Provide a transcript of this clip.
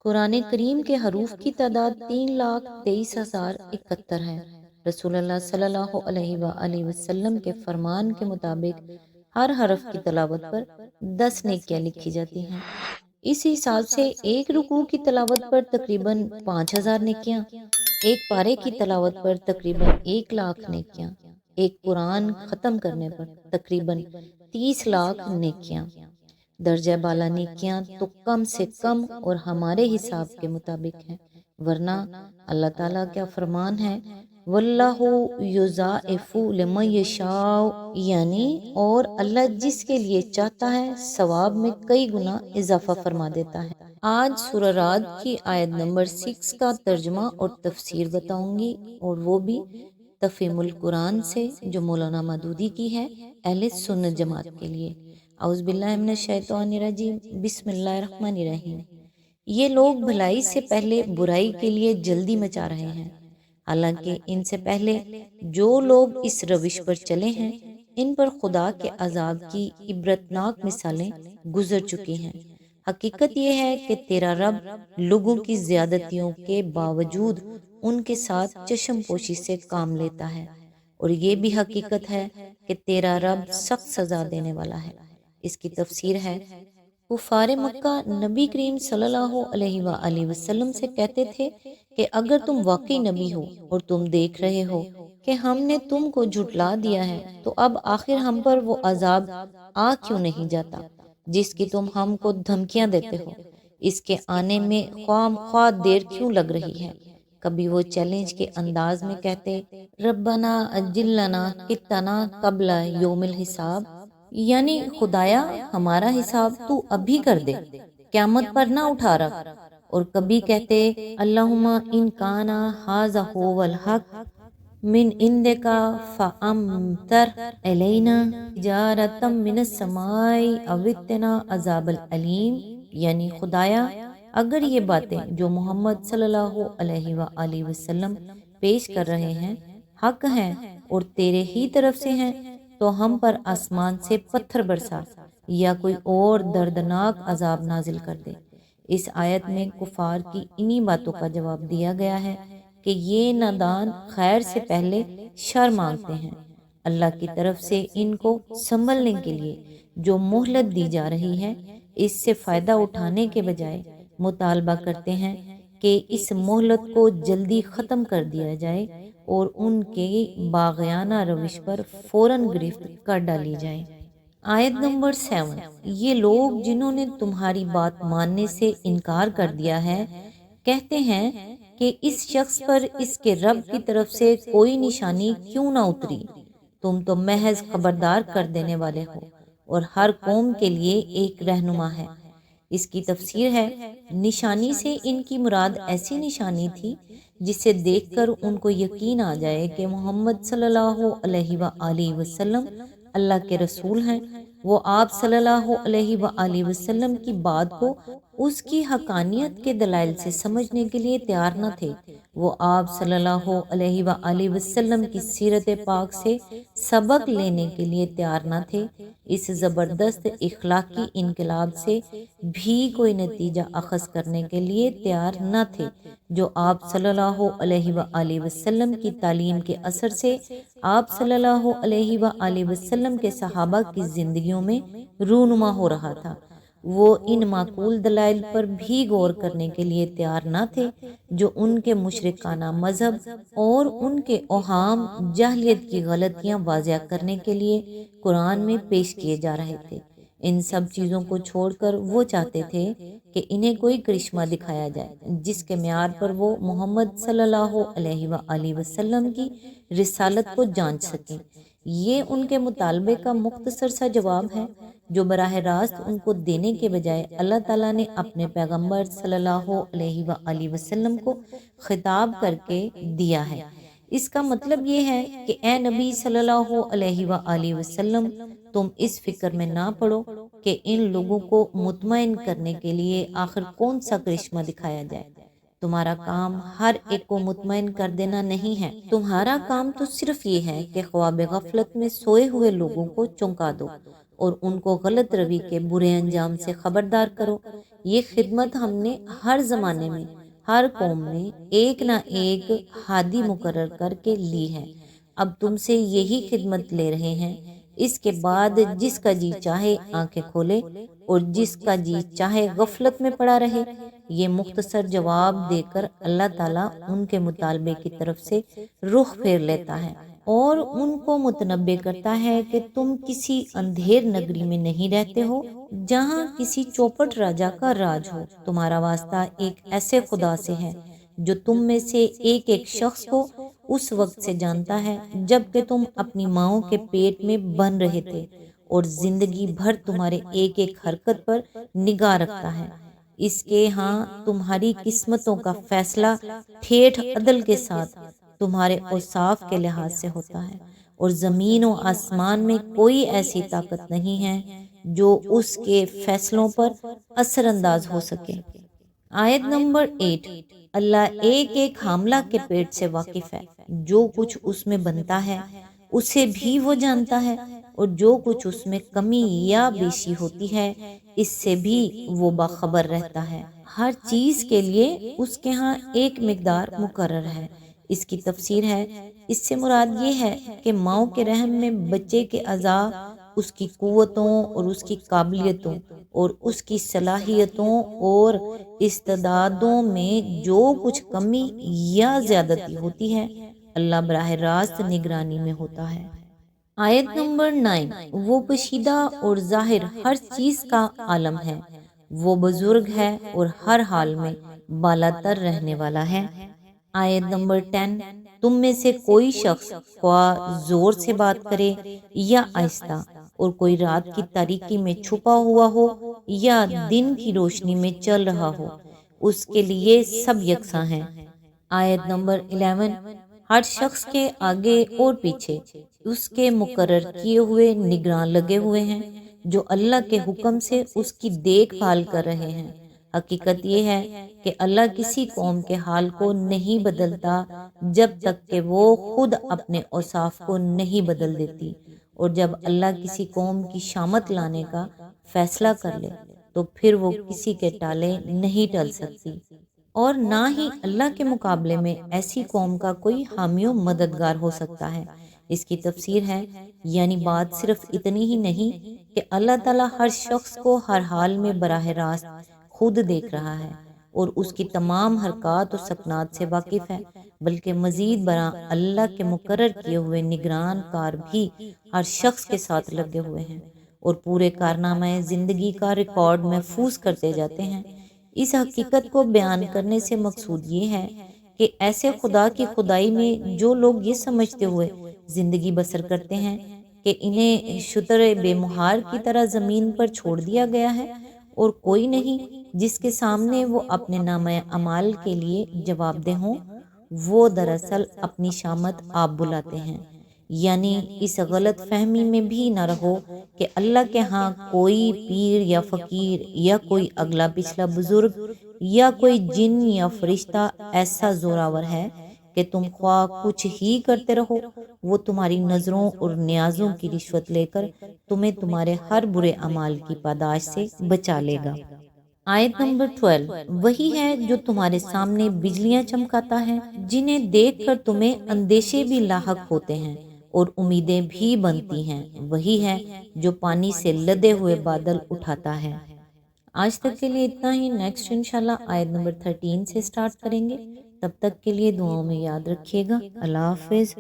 قرآن کریم کے حروف کی تعداد 3,23,071 ہے۔ رسول اللہ صلی اللہ علیہ وآلہ وسلم کے فرمان کے مطابق ہر حرف کی تلاوت پر 10 نیکیاں لکھی جاتی ہیں۔ اس حساب سے ایک رکوع کی تلاوت پر تقریباً 5,000 نیکیاں، ایک پارے کی تلاوت پر تقریباً 1,00,000 نیکیاں، ایک قرآن ختم کرنے پر تقریباً 30 لاکھ نیکیاں۔ درجہ بالا نیکیاں تو کم سے کم اور ہمارے حساب کے مطابق ہیں، ورنہ اللہ تعالیٰ کا فرمان ہے واللہ یضاعف لمن یشاء، یعنی اور اللہ جس کے لیے چاہتا ہے ثواب میں کئی گنا اضافہ فرما دیتا ہے۔ آج سورہ رعد کی آیت نمبر 6 کا ترجمہ اور تفسیر بتاؤں گی، اور وہ بھی تفہیم القرآن سے، جو مولانا مودودی کی ہے اہل سنت جماعت کے لیے۔ اعوذ باللہ من الشیطان الرجیم، بسم اللہ الرحمن الرحیم۔ یہ لوگ بھلائی سے پہلے برائی کے لیے جلدی مچا رہے ہیں، حالانکہ ان سے پہلے جو لوگ اس روش پر چلے ہیں ان پر خدا کے عذاب کی عبرتناک مثالیں گزر چکی ہیں۔ حقیقت یہ ہے کہ تیرا رب لوگوں کی زیادتیوں کے باوجود ان کے ساتھ چشم پوشی سے کام لیتا ہے، اور یہ بھی حقیقت ہے کہ تیرا رب سخت سزا دینے والا ہے۔ اس کی تفسیر ہے، کفار مکہ نبی کریم صلی اللہ علیہ وآلہ وسلم سے کہتے تھے کہ اگر تم واقعی نبی ہو اور تم دیکھ رہے ہو کہ ہم نے تم کو جھٹلا دیا ہے تو اب آخر ہم پر وہ عذاب آ کیوں نہیں جاتا جس کی تم ہم کو دھمکیاں دیتے ہو؟ اس کے آنے میں خواہ دیر کیوں لگ رہی ہے؟ کبھی وہ چیلنج کے انداز میں کہتے ربنا اجل لنا قطنا قبل یوم الحساب، یعنی خدایا ہمارا حساب تو ابھی کر دے، قیامت پر نہ اٹھا رکھ۔ اور کبھی کہتے اللہم ان کانا ھذا ھو الحق من عندک فامطر علینا حجارۃ من السماء او ائتنا عذاب الیم، یعنی خدایا اگر یہ باتیں جو محمد صلی اللہ علیہ وآلہ وسلم پیش کر رہے ہیں حق ہیں اور تیرے ہی طرف سے ہیں تو ہم پر آسمان سے پتھر برسا یا کوئی اور دردناک عذاب نازل کر دے۔ اس آیت میں کفار کی انہی باتوں کا جواب دیا گیا ہے کہ یہ نادان خیر سے پہلے شر مانگتے ہیں۔ اللہ کی طرف سے ان کو سنبھلنے کے لیے جو مہلت دی جا رہی ہے، اس سے فائدہ اٹھانے کے بجائے مطالبہ کرتے ہیں کہ اس مہلت کو جلدی ختم کر دیا جائے اور ان کے باغیانہ روش پر فوراً گرفت کر ڈالی جائے۔ آیت نمبر 7، یہ لوگ جنہوں نے تمہاری بات ماننے سے انکار کر دیا ہے کہتے ہیں کہ اس شخص پر اس کے رب کی طرف سے کوئی نشانی کیوں نہ اتری، تم تو محض خبردار کر دینے والے ہو اور ہر قوم کے لیے ایک رہنما ہے۔ اس کی تفسیر ہے، نشانی سے ان کی مراد ایسی نشانی تھی جسے دیکھ کر ان کو یقین آ جائے کہ محمد صلی اللہ علیہ وآلہ وسلم اللہ کے رسول ہیں۔ وہ آپ صلی اللہ علیہ وآلہ وسلم کی بات کو اس کی حقانیت کے دلائل سے سمجھنے کے لیے تیار نہ تھے۔ وہ آپ صلی اللہ علیہ وآلہ وسلم کی سیرت پاک سے سبق لینے کے لیے تیار نہ تھے۔ اس زبردست اخلاقی انقلاب سے بھی کوئی نتیجہ اخذ کرنے کے لیے تیار نہ تھے جو آپ صلی اللہ علیہ وآلہ وسلم کی تعلیم کے اثر سے آپ صلی اللہ علیہ وآلہ وسلم کے صحابہ کی زندگیوں میں رونما ہو رہا تھا۔ وہ ان معقول دلائل پر بھی غور کرنے کے لیے تیار نہ تھے جو ان کے مشرکانہ مذہب اور ان کے اوہام جاہلیت کی غلطیاں واضح کرنے کے لیے قرآن میں پیش کیے جا رہے تھے۔ ان سب چیزوں کو چھوڑ کر وہ چاہتے تھے کہ انہیں کوئی کرشمہ دکھایا جائے جس کے معیار پر وہ محمد صلی اللہ علیہ وآلہ وسلم کی رسالت کو جانچ سکیں۔ یہ ان کے مطالبے کا مختصر سا جواب ہے جو براہ راست ان کو دینے کے بجائے اللہ تعالیٰ نے اپنے پیغمبر صلی اللہ علیہ وآلہ وسلم کو خطاب کر کے دیا ہے۔ اس کا مطلب یہ ہے کہ اے نبی صلی اللہ علیہ وآلہ وسلم، تم اس فکر میں نہ پڑو کہ ان لوگوں کو مطمئن کرنے کے لیے آخر کون سا کرشمہ دکھایا جائے۔ تمہارا کام ہر ایک کو مطمئن کر دینا نہیں ہے، تمہارا کام تو صرف یہ ہے کہ خواب غفلت میں سوئے ہوئے لوگوں کو چونکا دو اور ان کو غلط روی کے برے انجام سے خبردار کرو۔ یہ خدمت ہم نے ہر زمانے میں ہر قوم میں ایک نہ ایک ہادی مقرر کر کے لی ہے، اب تم سے یہی خدمت لے رہے ہیں۔ اس کے بعد جس کا جی چاہے آنکھیں کھولے اور جس کا جی چاہے غفلت میں پڑا رہے۔ یہ مختصر جواب دے کر اللہ تعالیٰ ان کے مطالبے کی طرف سے رخ پھیر لیتا ہے اور ان کو متنبع کرتا ہے کہ تم کسی اندھیر نگری میں نہیں رہتے ہو جہاں کسی چوپٹ راجا کا راج ہو۔ تمہارا واسطہ ایک ایسے خدا سے ہے جو تم میں سے ایک ایک شخص کو اس وقت سے جانتا ہے جب کہ تم اپنی ماؤں کے پیٹ میں بن رہے تھے، اور زندگی بھر تمہارے ایک ایک حرکت پر نگاہ رکھتا ہے۔ اس کے ہاں تمہاری قسمتوں کا فیصلہ ٹھیٹھ عدل کے ساتھ تمہارے اوصاف کے لحاظ سے ہوتا ہے، اور زمین و آسمان میں کوئی ایسی طاقت نہیں ہے جو اس کے فیصلوں پر اثر انداز ہو سکے۔ آیت نمبر 8۔ اللہ ایک ایک حاملہ کے پیٹ سے واقف ہے، جو کچھ اس میں بنتا ہے اسے بھی وہ جانتا ہے، اور جو کچھ اس میں کمی یا بیشی ہوتی ہے اس سے بھی وہ باخبر رہتا ہے۔ ہر چیز کے لیے اس کے ہاں ایک مقدار مقرر ہے۔ اس کی تفسیر ہے، اس سے مراد یہ ہے کہ ماؤں کے رحم میں بچے کے اعضاء اس کی قوتوں اور اس کی قابلیتوں اور اس کی صلاحیتوں اور استعدادوں میں جو کچھ کمی یا زیادتی ہوتی ہے اللہ براہ راست نگرانی میں ہوتا ہے۔ آیت نمبر 9۔ وہ پوشیدہ اور ظاہر ہر چیز کا عالم ہے، وہ بزرگ ہے اور ہر حال میں بالا تر رہنے والا ہے۔ آیت نمبر 10۔ تم میں سے کوئی شخص خواہ زور سے بات کرے یا آہستہ، اور کوئی رات کی تاریکی میں چھپا ہوا ہو یا دن کی روشنی میں چل رہا ہو، اس کے لیے سب یکساں ہیں۔ آیت نمبر 11۔ ہر شخص کے آگے اور پیچھے اس کے مقرر کیے ہوئے نگراں لگے ہوئے ہیں جو اللہ کے حکم سے اس کی دیکھ بھال کر رہے ہیں۔ حقیقت یہ ہے کہ اللہ کسی قوم کے حال کو نہیں بدلتا جب تک کہ وہ خود اپنے اوصاف کو نہیں بدل دیتی، اور جب اللہ کسی قوم کی شامت لانے کا فیصلہ کر لے تو پھر وہ کسی کے ٹالے نہیں ٹل سکتی، اور نہ ہی اللہ کے مقابلے میں ایسی قوم کا کوئی حامی و مددگار ہو سکتا ہے۔ اس کی تفسیر ہے، یعنی بات صرف اتنی ہی نہیں کہ اللہ تعالیٰ ہر شخص کو ہر حال میں براہ راست خود دیکھ رہا ہے اور اس کی تمام حرکات و سکنات سے واقف ہے، بلکہ مزید برآں اللہ کے مقرر کیے ہوئے نگران کار بھی ہر شخص کے ساتھ لگے ہوئے ہیں اور پورے کارنامہ زندگی کا ریکارڈ محفوظ کرتے جاتے ہیں۔ اس حقیقت کو بیان کرنے سے مقصود یہ ہے کہ ایسے خدا کی خدائی میں جو لوگ یہ سمجھتے ہوئے زندگی بسر کرتے ہیں کہ انہیں شتر بے مہار کی طرح زمین پر چھوڑ دیا گیا ہے اور کوئی نہیں جس کے سامنے وہ اپنے نامہ اعمال کے لیے جواب دہ ہوں، وہ دراصل اپنی شامت آپ بلاتے ہیں۔ یعنی اس غلط فہمی میں بھی نہ رہو کہ اللہ کے ہاں کوئی پیر یا فقیر یا کوئی اگلا پچھلا بزرگ یا کوئی جن یا فرشتہ ایسا زوراور ہے کہ تم خواہ کچھ ہی کرتے رہو وہ تمہاری نظروں اور نیازوں کی رشوت لے کر تمہیں تمہارے ہر برے اعمال کی پاداش سے بچا لے گا۔ آیت نمبر 12۔ وہی ہے جو تمہارے سامنے بجلیاں چمکاتا ہے جنہیں دیکھ کر تمہیں اندیشے بھی لاحق ہوتے ہیں اور امیدیں بھی بنتی ہیں، وہی ہے جو پانی سے لدے ہوئے بادل اٹھاتا ہے۔ آج تک کے لیے اتنا ہی، نیکسٹ انشاءاللہ آیت نمبر 13 سے سٹارٹ کریں گے۔ تب تک کے لیے دعاؤں میں یاد رکھیے گا۔ اللہ حافظ۔